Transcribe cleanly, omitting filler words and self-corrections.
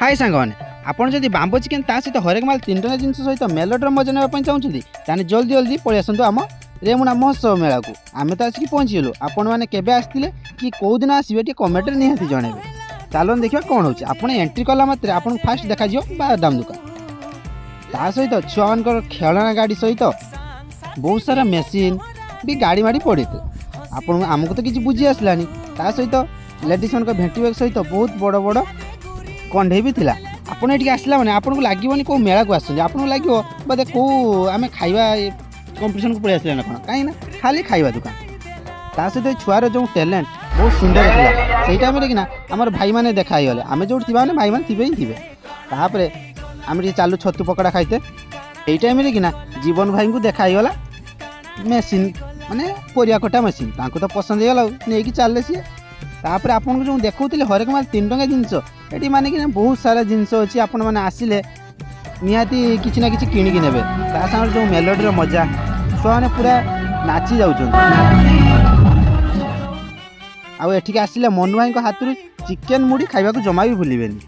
हाय सांगने आपन जदि bamboo chicken ता सहित हरेक माल 3 टंका जिनस सहित मेलोडर मजा नेबा चाहूँगी ताने जल्दी जल्दी पलि आसतु आम रेमुना महोत्सव मेला को आम तो आसिक पहुँचीगलु। आपण मैंने केबे आसतिले कि कौ दिन आसबे टी कमेंट रे निहाती जणेबे। चलो देखिए कौन होची आपण एंट्री कला मात्रे आपण फास्ट देखा जियो बादाम दुकान ता सहित छुआ मान खेलना गाड़ी सहित बहुत सारा मेसीन भी गाड़ी माड़ी पड़े आपण आमको तो किसी बुझी आसलानी ता सहित लेडीज मान भेटी बैग सहित बहुत बड़ बड़ कंढे भी थिला। आपण एठी आसला माने आपन को लागीबनी को मेला को आछन आपन लागियो बदे को आमे खाइबा कंपटीशन को पड़े आसले ना कोन काई ना खाली खाइबा दुकान ता सहित छुआर जो टैलेंट बहुत सुंदर थिला। सेई टाइम रे कि ना हमर भाई माने देखाई गले आमे जोट थिबा ने भाई माने थिबे ही थिबे तापरे आमे चालू छतु पकड़ा खाइते एई टाइम रे कि ना जीवन भाई को देखाई गला मेसीन माने परिया कटा मेसीन तांको तो पसंद हे गला नै कि चालले सी तापर आपन को जो देखौतिले हरेक माल 3 टंका जिंस एटी माने कि बहुत सारा जिंस अछि आपन माने आसिले निहाती किछि ना किछि किनि कि नेबे ता संग जो मेलोडी रो मजा छुआ माने पूरा नाची जाउछन। आ एठी के आसिले मनु भाई को हाथ चिकेन मुड़ी खाइबा को जमा भी भूलिबेनी।